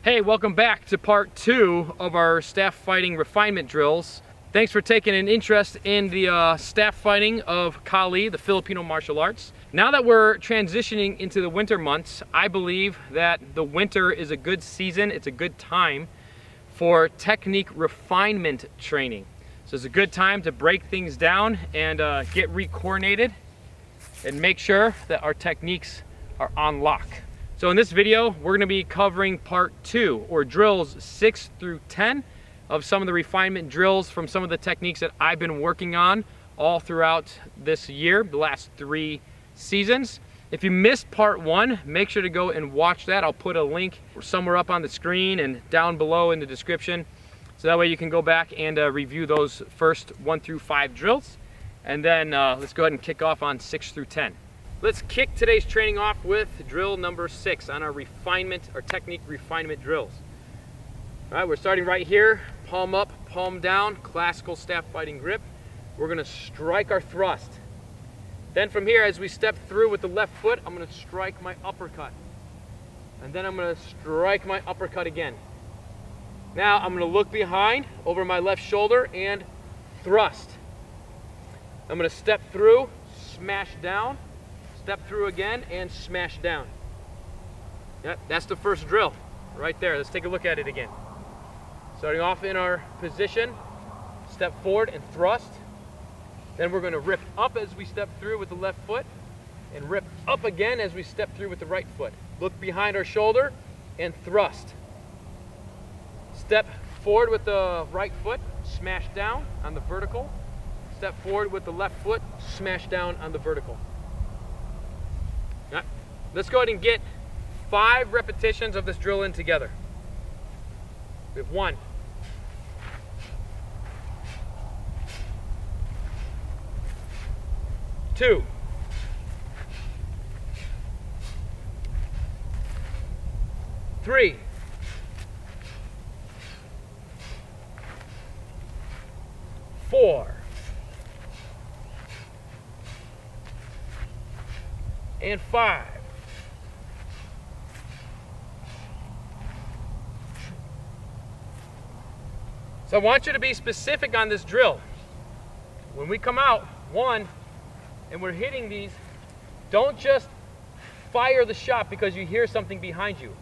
Hey, welcome back to part 2 of our staff fighting refinement drills. Thanks for taking an interest in the staff fighting of Kali, the Filipino martial arts. Now that we're transitioning into the winter months, I believe that the winter is a good season, it's a good time for technique refinement training. So it's a good time to break things down and get re-coordinated and make sure that our techniques are on lock. So in this video, we're going to be covering part 2, or drills 6 through 10 of some of the refinement drills from some of the techniques that I've been working on all throughout this year, the last 3 seasons. If you missed part 1, make sure to go and watch that. I'll put a link somewhere up on the screen and down below in the description. So that way you can go back and review those first 1 through 5 drills. And then let's go ahead and kick off on 6 through 10. Let's kick today's training off with drill number 6 on our technique refinement drills. All right, we're starting right here, palm up, palm down, classical staff fighting grip. We're gonna strike our thrust. Then from here, as we step through with the left foot, I'm gonna strike my uppercut. And then I'm gonna strike my uppercut again. Now I'm gonna look behind, over my left shoulder, and thrust. I'm gonna step through, smash down, step through again, and smash down. Yep, that's the first drill right there. Let's take a look at it again. Starting off in our position, step forward and thrust. Then we're going to rip up as we step through with the left foot, and rip up again as we step through with the right foot. Look behind our shoulder and thrust. Step forward with the right foot, smash down on the vertical. Step forward with the left foot, smash down on the vertical. All right, let's go ahead and get 5 repetitions of this drill in together. We have 1, 2, 3, 4, and 5. So I want you to be specific on this drill. When we come out, 1, and we're hitting these, don't just fire the shot because you hear something behind you.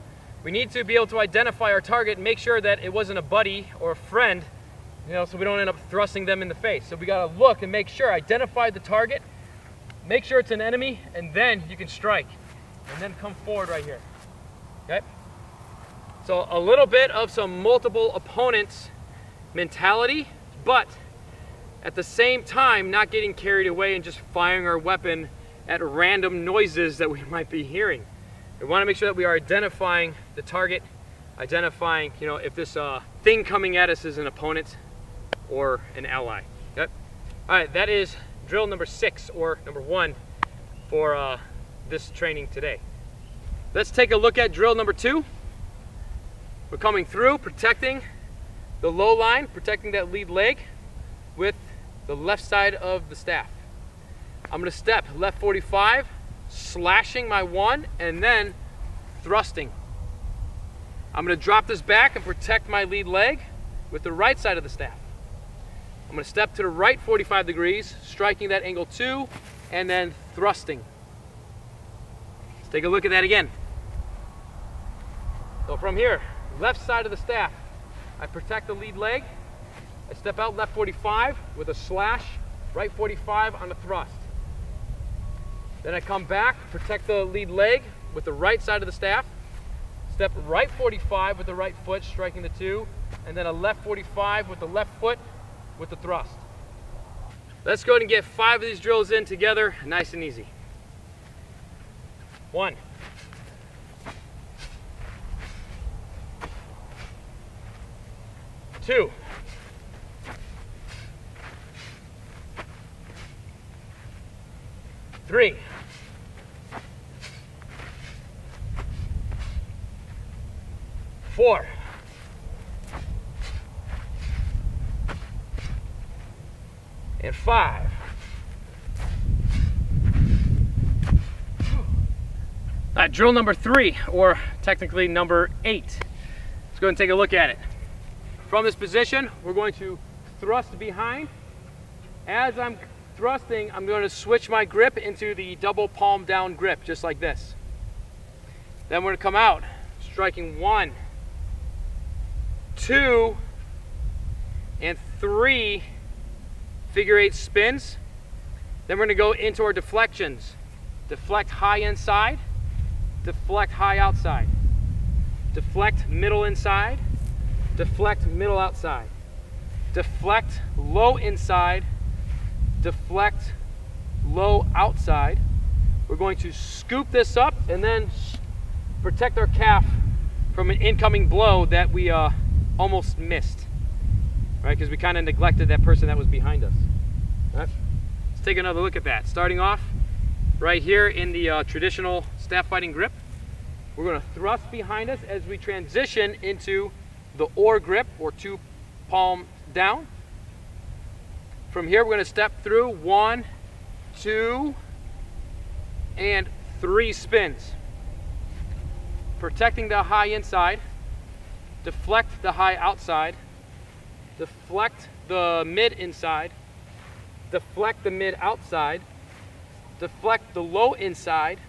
We need to be able to identify our target and make sure that it wasn't a buddy or a friend, so we don't end up thrusting them in the face. So we gotta look and make sure, identify the target, make sure it's an enemy, and then you can strike. And then come forward right here, okay? So a little bit of some multiple opponents mentality, but at the same time not getting carried away and just firing our weapon at random noises that we might be hearing. We want to make sure that we are identifying the target, identifying if this thing coming at us is an opponent or an ally. Okay? All right, that is drill number 6, or number 1 for this training today. Let's take a look at drill number 2. We're coming through, protecting the low line, protecting that lead leg with the left side of the staff. I'm going to step left 45, slashing my 1, and then thrusting. I'm going to drop this back and protect my lead leg with the right side of the staff. I'm going to step to the right 45 degrees, striking that angle 2, and then thrusting. Let's take a look at that again. So from here, left side of the staff, I protect the lead leg. I step out left 45 with a slash, right 45 on a thrust. Then I come back, protect the lead leg with the right side of the staff. Step right 45 with the right foot, striking the 2, and then a left 45 with the left foot with the thrust. Let's go ahead and get 5 of these drills in together, nice and easy. 1, 2, 3, 4, 5. Drill number 3, or technically number 8. Let's go ahead and take a look at it. From this position, we're going to thrust behind. As I'm thrusting, I'm going to switch my grip into the double palm down grip, just like this. Then we're going to come out, striking 1, 2, and 3 figure 8 spins. Then we're going to go into our deflections. Deflect high inside, deflect high outside, deflect middle inside, deflect middle outside, deflect low inside, deflect low outside. We're going to scoop this up and then protect our calf from an incoming blow that we almost missed, right? Because we kind of neglected that person that was behind us. Right? Let's take another look at that. Starting off right here in the traditional staff fighting grip, we're going to thrust behind us as we transition into the oar grip, or 2 palm down. From here, we're going to step through 1, 2, and 3 spins. Protecting the high inside, deflect the high outside, deflect the mid inside, deflect the mid outside, deflect the low inside,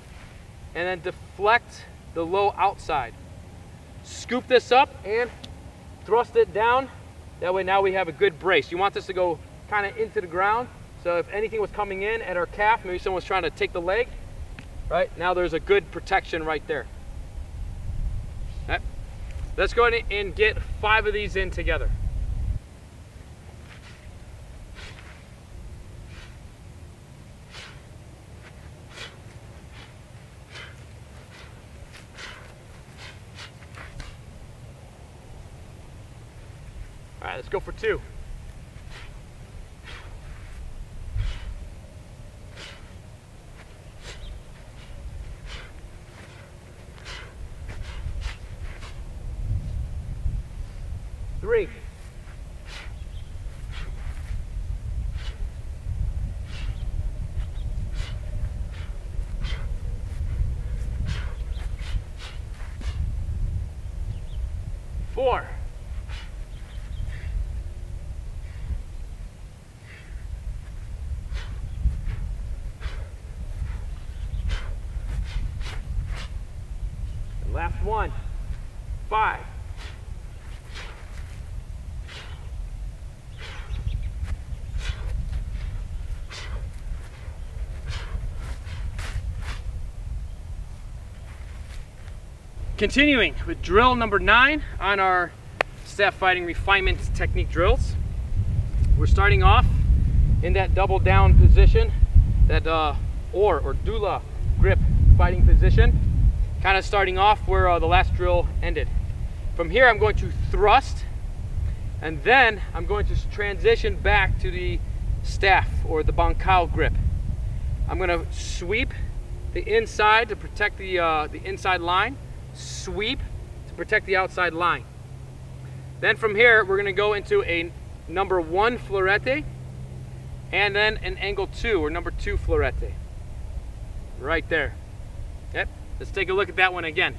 and then deflect the low outside. Scoop this up and thrust it down. That way now we have a good brace. You want this to go kind of into the ground, so if anything was coming in at our calf, maybe someone's trying to take the leg, right? Now there's a good protection right there. Okay. Let's go ahead and get 5 of these in together. All right, let's go for 2. Three. 4. 1, 5. Continuing with drill number 9 on our staff fighting refinement technique drills. We're starting off in that double down position, that oar or doula grip fighting position. Kind of starting off where the last drill ended. From here, I'm going to thrust, and then I'm going to transition back to the staff or the Bankaw grip. I'm going to sweep the inside to protect the inside line, sweep to protect the outside line. Then from here, we're going to go into a number 1 florete, and then an angle 2 or number 2 florete. Right there. Yep. Let's take a look at that one again.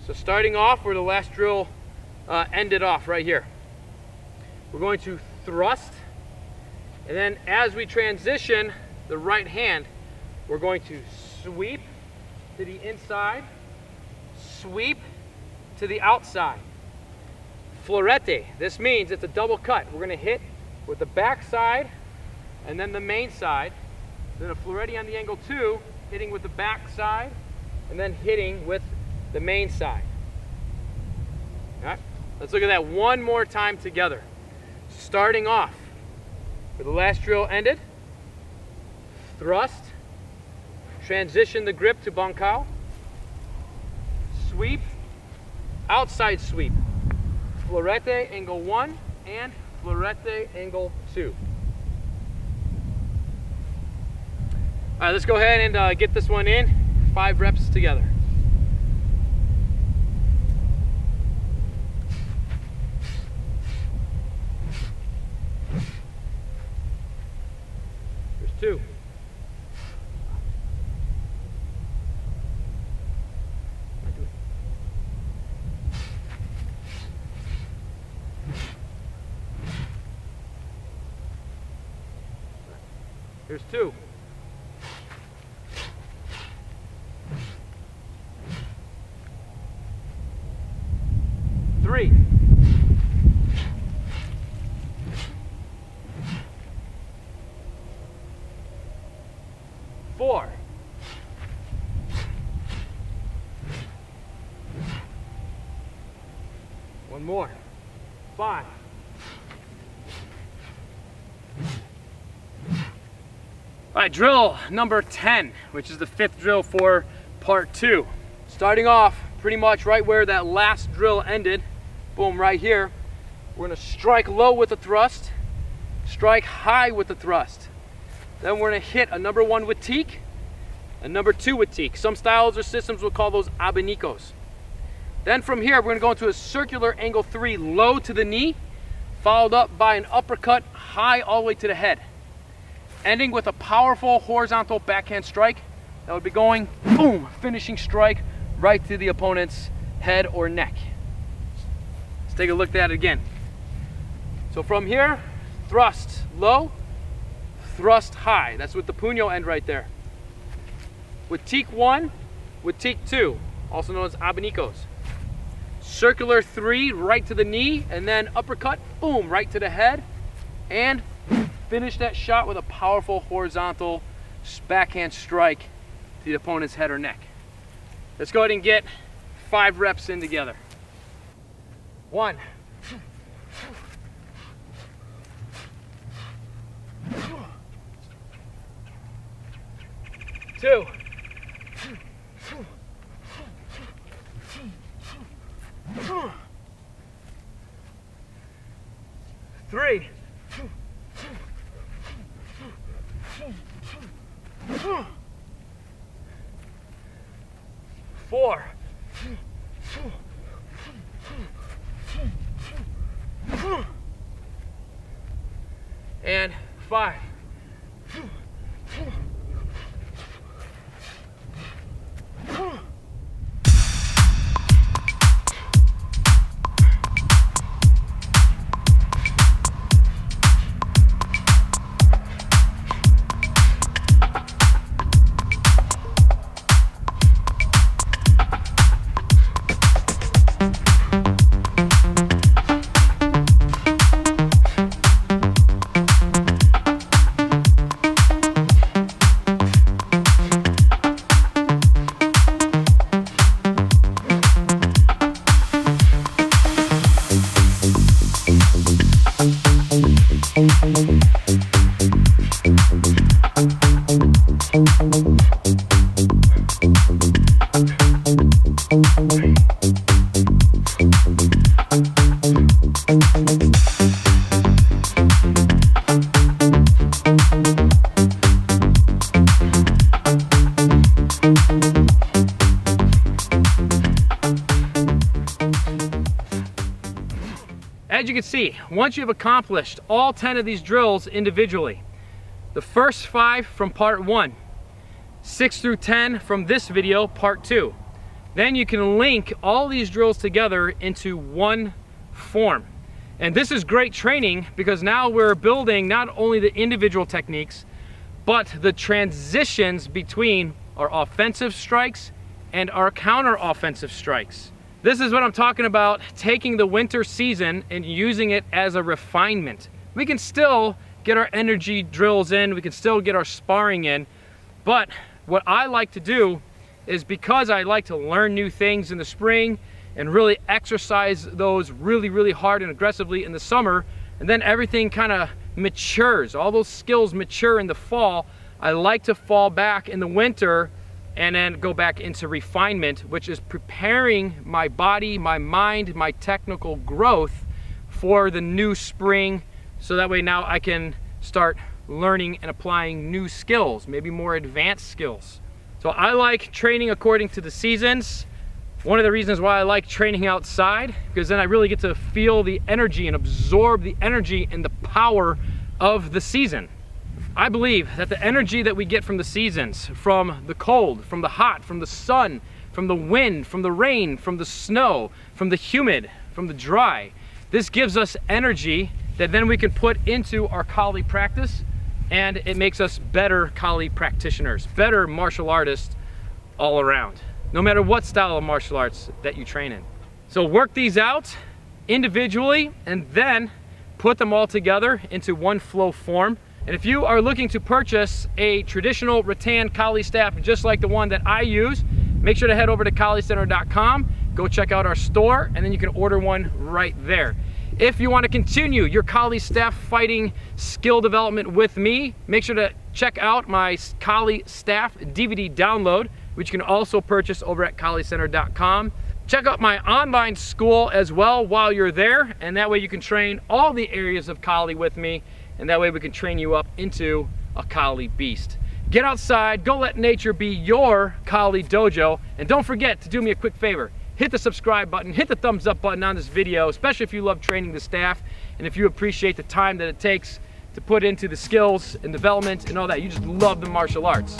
So starting off where the last drill ended off, right here. We're going to thrust, and then as we transition the right hand, we're going to sweep to the inside, sweep to the outside. Florete, this means it's a double cut. We're going to hit with the back side and then the main side. Then a florete on the angle 2, hitting with the back side, and then hitting with the main side. All right, let's look at that one more time together. Starting off where the last drill ended, thrust, transition the grip to Bankaw, sweep, outside sweep, florete angle 1 and florete angle 2. All right, let's go ahead and get this one in. 5 reps together. There's 2. Here's 2. 3. 4. 1 more. 5. All right, drill number 10, which is the 5th drill for part 2. Starting off pretty much right where that last drill ended, boom, right here. We're gonna strike low with the thrust, strike high with the thrust. Then we're gonna hit a number 1 with teak, a number 2 with teak. Some styles or systems will call those abanicos. Then from here, we're gonna go into a circular angle 3 low to the knee, followed up by an uppercut high all the way to the head. Ending with a powerful horizontal backhand strike that would be going, boom, finishing strike right to the opponent's head or neck. Let's take a look at it again. So from here, thrust low, thrust high. That's with the puño end right there. With teak 1, with teak 2, also known as abanicos. Circular 3 right to the knee, and then uppercut, boom, right to the head, and finish that shot with a powerful horizontal backhand strike to the opponent's head or neck. Let's go ahead and get 5 reps in together. 1. 2. 3. 4. 5. As you can see, once you've accomplished all 10 of these drills individually, the first 5 from part 1, 6 through 10 from this video, part 2, then you can link all these drills together into one form. And this is great training because now we're building not only the individual techniques, but the transitions between our offensive strikes and our counter-offensive strikes. This is what I'm talking about, taking the winter season and using it as a refinement. We can still get our energy drills in, we can still get our sparring in, but what I like to do is, because I like to learn new things in the spring and really exercise those really hard and aggressively in the summer, and then everything kind of matures, all those skills mature in the fall, I like to fall back in the winter and then go back into refinement, which is preparing my body, my mind, my technical growth for the new spring, so that way now I can start learning and applying new skills, maybe more advanced skills. So I like training according to the seasons. One of the reasons why I like training outside, because then I really get to feel the energy and absorb the energy and the power of the season. I believe that the energy that we get from the seasons, from the cold, from the hot, from the sun, from the wind, from the rain, from the snow, from the humid, from the dry, this gives us energy that then we can put into our Kali practice and it makes us better Kali practitioners, better martial artists all around, no matter what style of martial arts that you train in. So work these out individually and then put them all together into one flow form. And if you are looking to purchase a traditional rattan Kali staff just like the one that I use, make sure to head over to kalicenter.com, go check out our store, and then you can order one right there. If you want to continue your Kali staff fighting skill development with me, make sure to check out my Kali staff DVD download, which you can also purchase over at kalicenter.com. Check out my online school as well while you're there, and that way you can train all the areas of Kali with me, and that way we can train you up into a Kali beast. Get outside, go let nature be your Kali dojo, and don't forget to do me a quick favor. Hit the subscribe button, hit the thumbs up button on this video, especially if you love training the staff, and if you appreciate the time that it takes to put into the skills and development and all that. You just love the martial arts.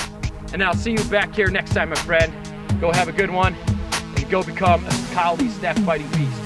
And I'll see you back here next time, my friend. Go have a good one, and go become a Kali staff fighting beast.